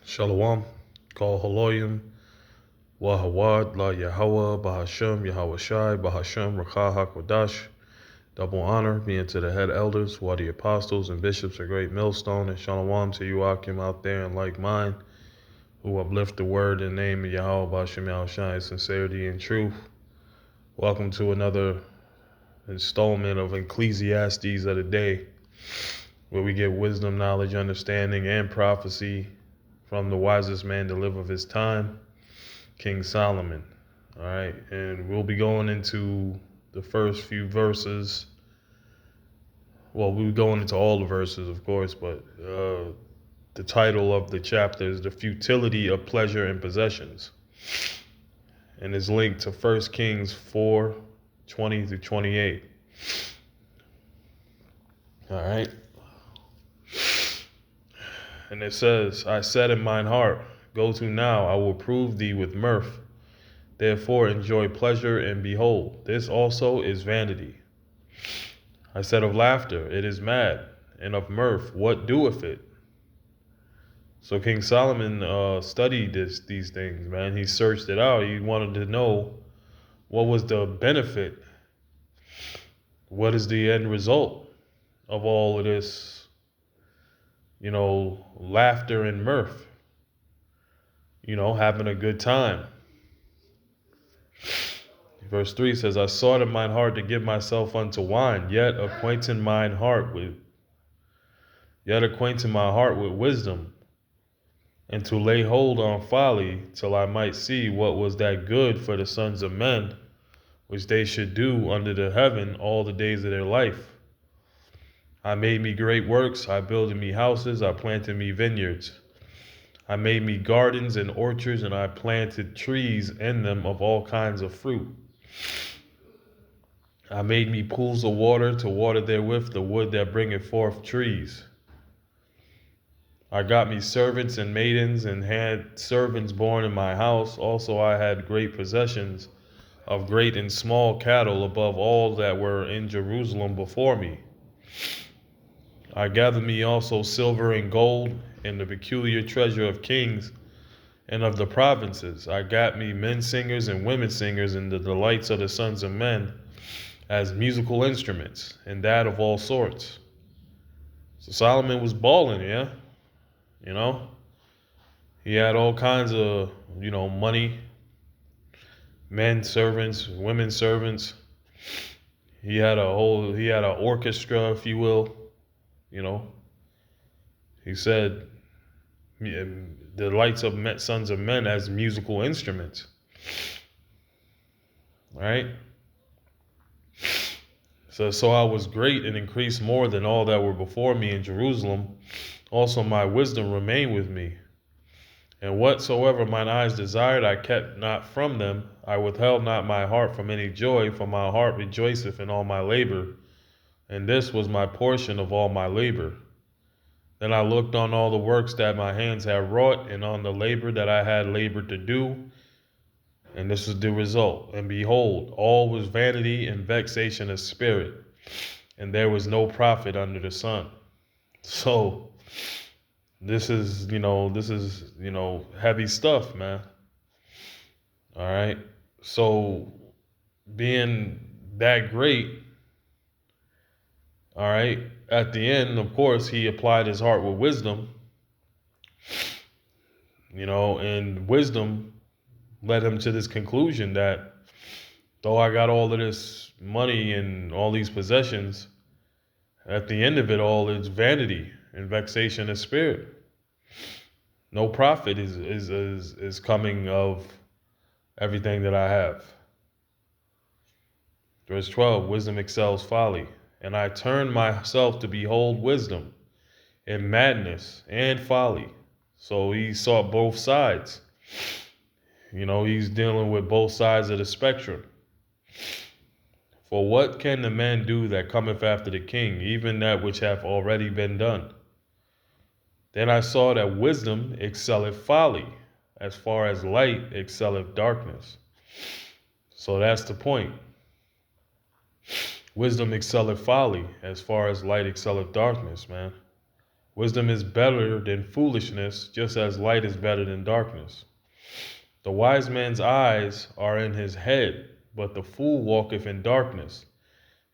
Shalom, Kol Haloyim, Wahawad, La Yahweh, Bahashem, Yahweh Shai, Bahashem, Rakah HaKodash. Double honor being to the head elders, who are the apostles and bishops of Great Millstone, and Shalom to you, Akim, out there in like mind, who uplift the word and name of Yahweh, Bahashem, Yahweh Shai, sincerity and truth. Welcome to another installment of Ecclesiastes of the day, where we get wisdom, knowledge, understanding, and prophecy from the wisest man to live of his time, King Solomon. All right, and we'll be going into the first few verses. Well, we'll be going into all the verses, of course, but the title of the chapter is The Futility of Pleasure and Possessions, and is linked to 1 Kings 4:20-28. All right. And it says, I said in mine heart, go to now, I will prove thee with mirth. Therefore enjoy pleasure, and behold, this also is vanity. I said of laughter, it is mad, and of mirth, what doeth it? So King Solomon studied these things, man. He searched it out. He wanted to know what was the benefit, what is the end result of all of this, laughter and mirth, having a good time. Verse 3 says, I sought in mine heart to give myself unto wine, yet acquainting my heart with wisdom, and to lay hold on folly, till I might see what was that good for the sons of men, which they should do under the heaven all the days of their life. I made me great works, I builded me houses, I planted me vineyards. I made me gardens and orchards, and I planted trees in them of all kinds of fruit. I made me pools of water to water therewith the wood that bringeth forth trees. I got me servants and maidens, and had servants born in my house. Also I had great possessions of great and small cattle above all that were in Jerusalem before me. I gathered me also silver and gold, and the peculiar treasure of kings and of the provinces. I got me men singers and women singers, and the delights of the sons of men, as musical instruments, and that of all sorts. So Solomon was balling, yeah? He had all kinds of, money, men servants, women servants. He had an orchestra, if you will. He said, the lights of sons of men as musical instruments. All right? So I was great and increased more than all that were before me in Jerusalem. Also my wisdom remained with me. And whatsoever mine eyes desired, I kept not from them. I withheld not my heart from any joy, for my heart rejoiceth in all my labor. And this was my portion of all my labor. Then I looked on all the works that my hands had wrought, and on the labor that I had labored to do. And this is the result. And behold, all was vanity and vexation of spirit, and there was no profit under the sun. So this is heavy stuff, man. All right. So being that great, all right, at the end, of course, he applied his heart with wisdom, and wisdom led him to this conclusion that though I got all of this money and all these possessions, at the end of it all, it's vanity and vexation of spirit. No profit is coming of everything that I have. Verse 12, wisdom excels folly. And I turned myself to behold wisdom and madness and folly. So he saw both sides. He's dealing with both sides of the spectrum. For what can the man do that cometh after the king, even that which hath already been done? Then I saw that wisdom excelleth folly, as far as light excelleth darkness. So that's the point. Wisdom excelleth folly, as far as light excelleth darkness, man. Wisdom is better than foolishness, just as light is better than darkness. The wise man's eyes are in his head, but the fool walketh in darkness.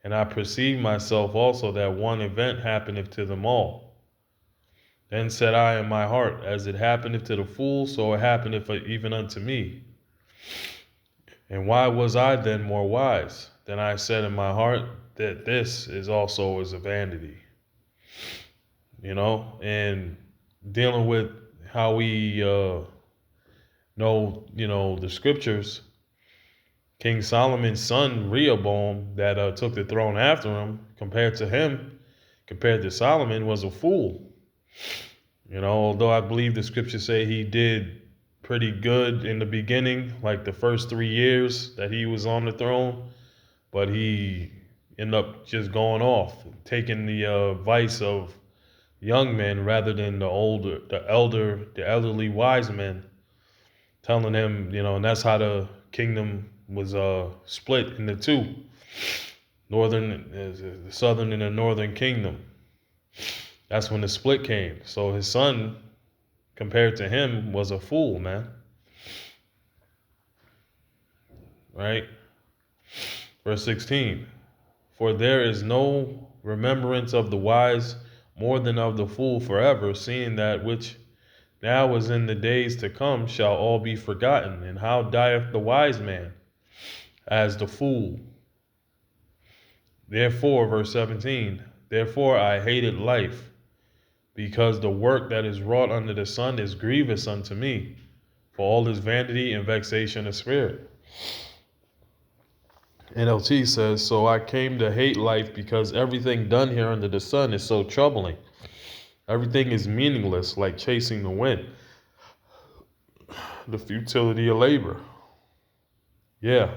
And I perceive myself also that one event happeneth to them all. Then said I in my heart, as it happeneth to the fool, so it happeneth even unto me. And why was I then more wise? Then I said in my heart that this is also is a vanity. And dealing with how we know, the scriptures, King Solomon's son, Rehoboam, that took the throne after him, compared to Solomon, was a fool. Although I believe the scriptures say he did pretty good in the beginning, like the first 3 years that he was on the throne, but he ended up just going off, taking the advice of young men rather than the elderly wise men, telling him, and that's how the kingdom was split into two, the southern and the northern kingdom. That's when the split came. So his son, compared to him, was a fool, man. Right? Verse 16. For there is no remembrance of the wise more than of the fool forever, seeing that which now is in the days to come shall all be forgotten. And how dieth the wise man? As the fool. Therefore, verse 17, therefore I hated life, because the work that is wrought under the sun is grievous unto me, for all is vanity and vexation of spirit. NLT says, so I came to hate life because everything done here under the sun is so troubling. Everything is meaningless, like chasing the wind. The futility of labor. Yeah.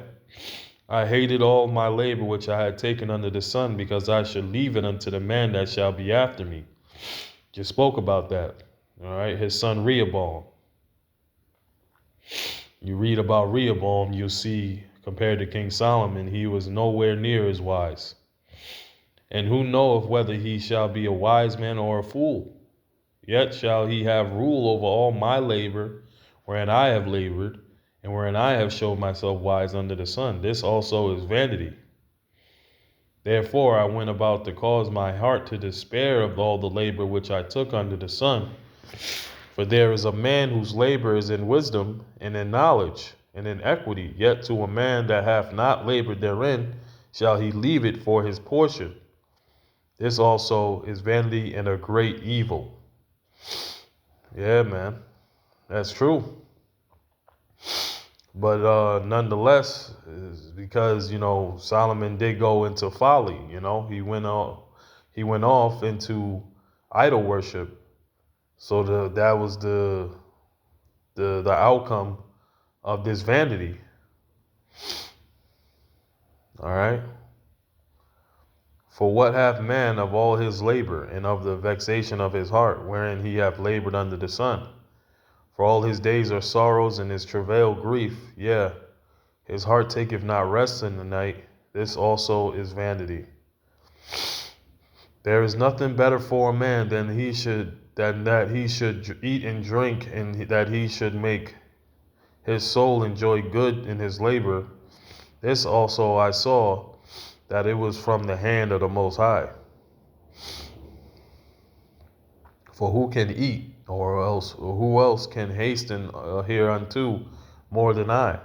I hated all my labor which I had taken under the sun, because I should leave it unto the man that shall be after me. Just spoke about that. All right. His son Rehoboam. You read about Rehoboam, you'll see, compared to King Solomon, he was nowhere near as wise. And who knoweth whether he shall be a wise man or a fool? Yet shall he have rule over all my labor, wherein I have labored, and wherein I have showed myself wise under the sun. This also is vanity. Therefore I went about to cause my heart to despair of all the labor which I took under the sun. For there is a man whose labor is in wisdom, and in knowledge, and in equity, yet to a man that hath not labored therein shall he leave it for his portion. This also is vanity and a great evil. Yeah, man, that's true. But nonetheless, because Solomon did go into folly. He went off into idol worship. So that was the outcome of this vanity. All right. For what hath man of all his labor, and of the vexation of his heart, wherein he hath labored under the sun? For all his days are sorrows, and his travail grief. Yeah, his heart taketh not rest in the night. This also is vanity. There is nothing better for a man than that he should eat and drink, and that he should make his soul enjoy good in his labor. This also I saw, that it was from the hand of the Most High. For who can eat, or who else can hasten hereunto more than I?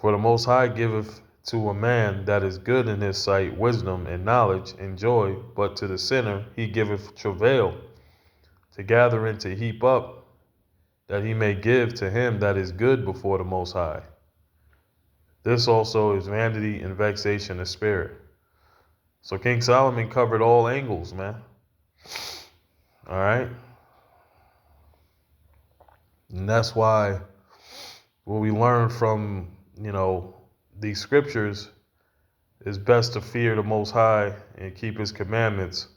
For the Most High giveth to a man that is good in his sight wisdom and knowledge and joy, but to the sinner he giveth travail, to gather and to heap up, that he may give to him that is good before the Most High. This also is vanity and vexation of spirit. So King Solomon covered all angles, man. All right. And that's why what we learn from, these scriptures is best to fear the Most High and keep his commandments,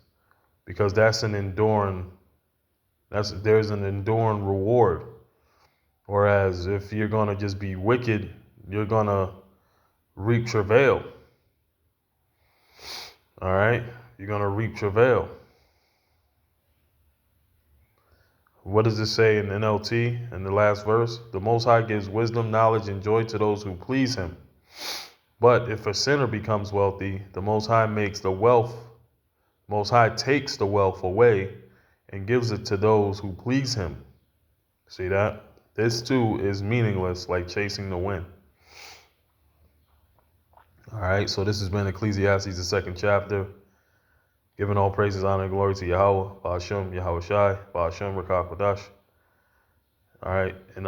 because there's an enduring reward. Whereas if you're going to just be wicked, you're going to reap travail. All right? You're going to reap travail. What does it say in NLT in the last verse? The Most High gives wisdom, knowledge, and joy to those who please him. But if a sinner becomes wealthy, the Most High takes the wealth away and gives it to those who please him. See that? This too is meaningless, like chasing the wind. All right, so this has been Ecclesiastes, the second chapter. Giving all praises, honor, and glory to Yahweh, Ba'ashem, Yahweh Shai, Ba'ashem, Rakah Kodash. All right, and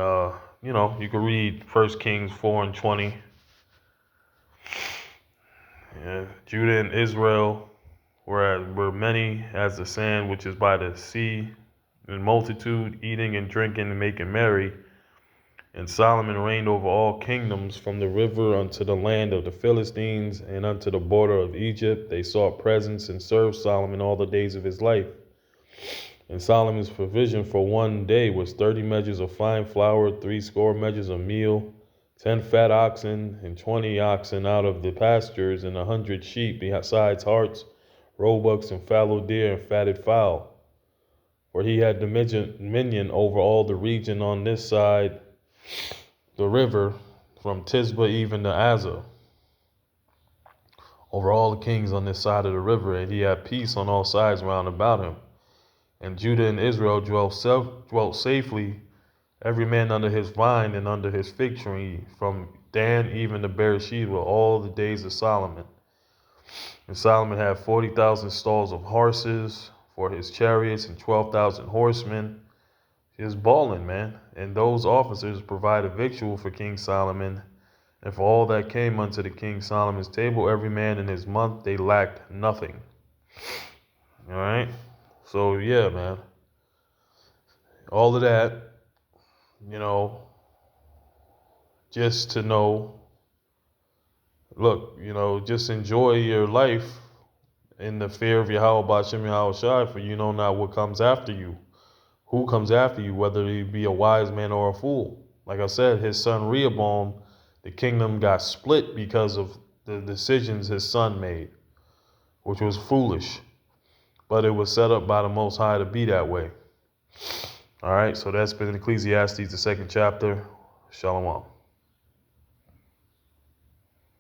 you can read 1 Kings 4 and 20. Yeah, Judah and Israel were many as the sand which is by the sea, in multitude, eating and drinking and making merry. And Solomon reigned over all kingdoms, from the river unto the land of the Philistines, and unto the border of Egypt. They sought presents and served Solomon all the days of his life. And Solomon's provision for one day was 30 measures of fine flour, 80 measures of meal, 10 fat oxen, and 20 oxen out of the pastures, and 100 sheep, besides harts, roebucks, and fallow deer, and fatted fowl. For he had dominion over all the region on this side the river, from Tisbeh even to Azza, over all the kings on this side of the river, and he had peace on all sides round about him. And Judah and Israel dwelt safely, every man under his vine and under his fig tree, from Dan even to Beersheba, all the days of Solomon. And Solomon had 40,000 stalls of horses for his chariots, and 12,000 horsemen. He was balling, man. And those officers provided victual for King Solomon, and for all that came unto the King Solomon's table, every man in his month, they lacked nothing. All right? So, yeah, man. All of that, just to know, look, just enjoy your life in the fear of Yahweh, Ba'ashem, Yahweh Shai, for you know not what comes after you. Who comes after you, whether he be a wise man or a fool. Like I said, his son Rehoboam, the kingdom got split because of the decisions his son made, which was foolish. But it was set up by the Most High to be that way. All right, so that's been Ecclesiastes, the second chapter. Shalom.